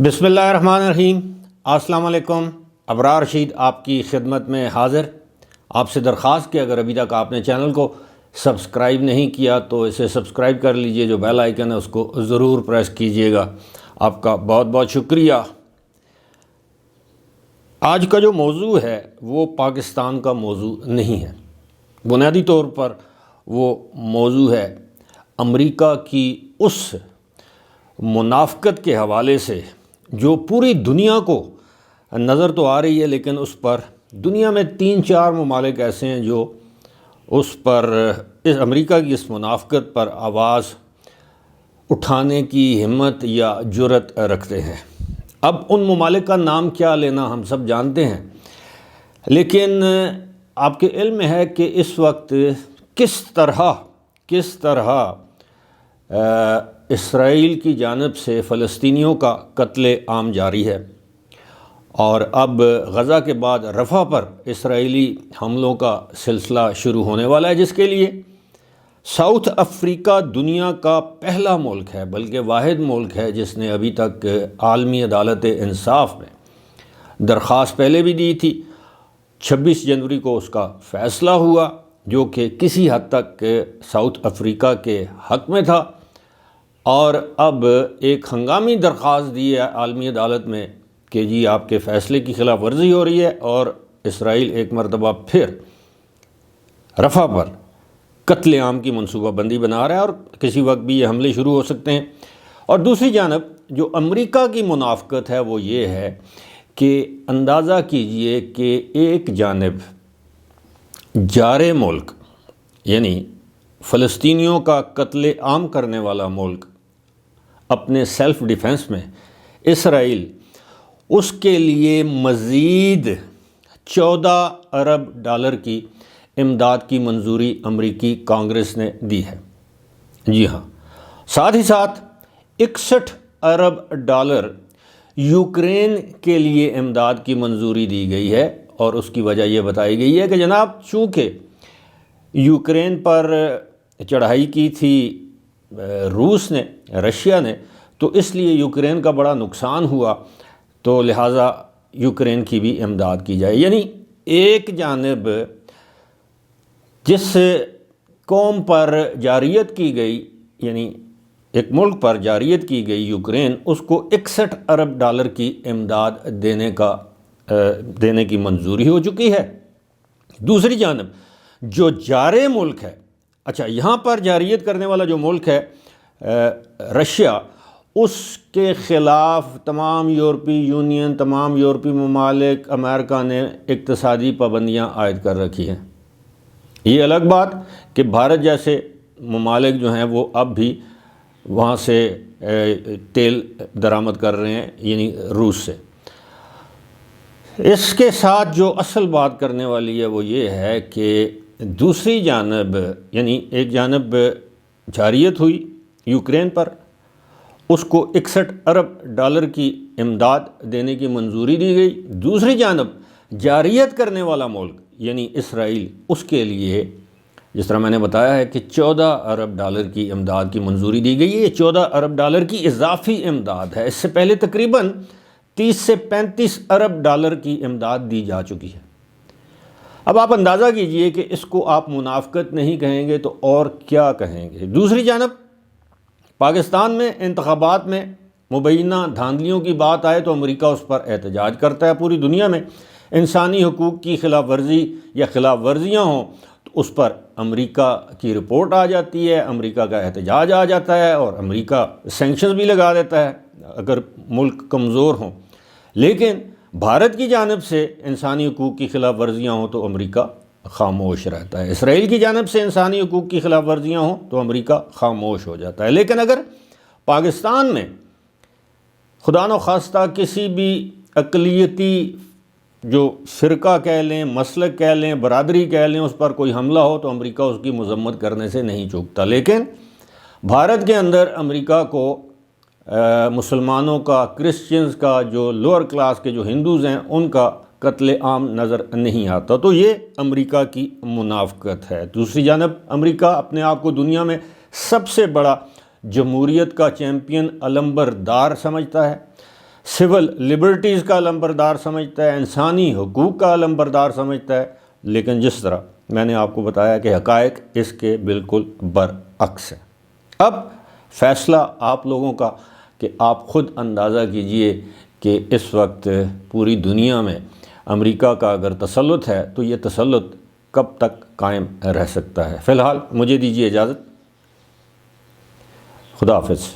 بسم اللہ الرحمن الرحیم۔ السلام علیکم۔ ابرار رشید آپ کی خدمت میں حاضر۔ آپ سے درخواست کہ اگر ابھی تک آپ نے چینل کو سبسکرائب نہیں کیا تو اسے سبسکرائب کر لیجئے، جو بیل آئیکن ہے اس کو ضرور پریس کیجئے گا۔ آپ کا بہت بہت شکریہ۔ آج کا جو موضوع ہے وہ پاکستان کا موضوع نہیں ہے، بنیادی طور پر وہ موضوع ہے امریکہ کی اس منافقت کے حوالے سے جو پوری دنیا کو نظر تو آ رہی ہے، لیکن اس پر دنیا میں 3-4 ممالک ایسے ہیں جو اس پر اس امریکہ کی اس منافقت پر آواز اٹھانے کی ہمت یا جرأت رکھتے ہیں۔ اب ان ممالک کا نام کیا لینا ہم سب جانتے ہیں، لیکن آپ کے علم میں ہے کہ اس وقت کس طرح اسرائیل کی جانب سے فلسطینیوں کا قتل عام جاری ہے، اور اب غزہ کے بعد رفح پر اسرائیلی حملوں کا سلسلہ شروع ہونے والا ہے، جس کے لیے ساؤتھ افریقہ دنیا کا پہلا ملک ہے، بلکہ واحد ملک ہے جس نے ابھی تک عالمی عدالت انصاف میں درخواست پہلے بھی دی تھی۔ 26 جنوری کو اس کا فیصلہ ہوا، جو کہ کسی حد تک ساؤتھ افریقہ کے حق میں تھا، اور اب ایک ہنگامی درخواست دی ہے عالمی عدالت میں کہ جی آپ کے فیصلے کی خلاف ورزی ہو رہی ہے، اور اسرائیل ایک مرتبہ پھر رفح پر قتل عام کی منصوبہ بندی بنا رہا ہے، اور کسی وقت بھی یہ حملے شروع ہو سکتے ہیں۔ اور دوسری جانب جو امریکہ کی منافقت ہے وہ یہ ہے کہ اندازہ کیجئے کہ ایک جانب جار ملک یعنی فلسطینیوں کا قتل عام کرنے والا ملک اپنے سیلف ڈیفنس میں اسرائیل، اس کے لیے مزید 14 ارب ڈالر کی امداد کی منظوری امریکی کانگریس نے دی ہے۔ جی ہاں، ساتھ ہی ساتھ 61 ارب ڈالر یوکرین کے لیے امداد کی منظوری دی گئی ہے، اور اس کی وجہ یہ بتائی گئی ہے کہ جناب چونکہ یوکرین پر چڑھائی کی تھی رشیا نے، تو اس لیے یوکرین کا بڑا نقصان ہوا، تو لہٰذا یوکرین کی بھی امداد کی جائے۔ یعنی ایک جانب جس قوم پر جارحیت کی گئی، یعنی ایک ملک پر جارحیت کی گئی یوکرین، اس کو 61 ارب ڈالر کی امداد دینے کی منظوری ہو چکی ہے۔ دوسری جانب جو جارے ملک ہے، اچھا یہاں پر جارحیت کرنے والا جو ملک ہے رشیا، اس کے خلاف تمام یورپی یونین، تمام یورپی ممالک، امریکہ نے اقتصادی پابندیاں عائد کر رکھی ہیں۔ یہ الگ بات کہ بھارت جیسے ممالک جو ہیں وہ اب بھی وہاں سے تیل درآمد کر رہے ہیں، یعنی روس سے۔ اس کے ساتھ جو اصل بات کرنے والی ہے وہ یہ ہے کہ دوسری جانب یعنی ایک جانب جارحیت ہوئی یوکرین پر، اس کو 61 ارب ڈالر کی امداد دینے کی منظوری دی گئی۔ دوسری جانب جارحیت کرنے والا ملک یعنی اسرائیل، اس کے لیے جس طرح میں نے بتایا ہے کہ 14 ارب ڈالر کی امداد کی منظوری دی گئی ہے۔ یہ 14 ارب ڈالر کی اضافی امداد ہے، اس سے پہلے تقریباً 30 سے 35 ارب ڈالر کی امداد دی جا چکی ہے۔ اب آپ اندازہ کیجئے کہ اس کو آپ منافقت نہیں کہیں گے تو اور کیا کہیں گے۔ دوسری جانب پاکستان میں انتخابات میں مبینہ دھاندلیوں کی بات آئے تو امریکہ اس پر احتجاج کرتا ہے۔ پوری دنیا میں انسانی حقوق کی خلاف ورزی یا خلاف ورزیاں ہوں تو اس پر امریکہ کی رپورٹ آ جاتی ہے، امریکہ کا احتجاج آ جاتا ہے، اور امریکہ سینکشنز بھی لگا دیتا ہے اگر ملک کمزور ہوں۔ لیکن بھارت کی جانب سے انسانی حقوق کی خلاف ورزیاں ہوں تو امریکہ خاموش رہتا ہے، اسرائیل کی جانب سے انسانی حقوق کی خلاف ورزیاں ہوں تو امریکہ خاموش ہو جاتا ہے۔ لیکن اگر پاکستان میں خدا نخواستہ کسی بھی اقلیتی جو فرقہ کہہ لیں، مسلک کہہ لیں، برادری کہہ لیں، اس پر کوئی حملہ ہو تو امریکہ اس کی مذمت کرنے سے نہیں چوکتا۔ لیکن بھارت کے اندر امریکہ کو مسلمانوں کا، کرسچنز کا، جو لوور کلاس کے جو ہندوز ہیں ان کا قتل عام نظر نہیں آتا، تو یہ امریکہ کی منافقت ہے۔ دوسری جانب امریکہ اپنے آپ کو دنیا میں سب سے بڑا جمہوریت کا چیمپئن علمبردار سمجھتا ہے، سول لبرٹیز کا علمبردار سمجھتا ہے، انسانی حقوق کا علمبردار سمجھتا ہے، لیکن جس طرح میں نے آپ کو بتایا کہ حقائق اس کے بالکل برعکس ہیں۔ اب فیصلہ آپ لوگوں کا کہ آپ خود اندازہ کیجئے کہ اس وقت پوری دنیا میں امریکہ کا اگر تسلط ہے تو یہ تسلط کب تک قائم رہ سکتا ہے۔ فی الحال مجھے دیجیے اجازت، خدا حافظ۔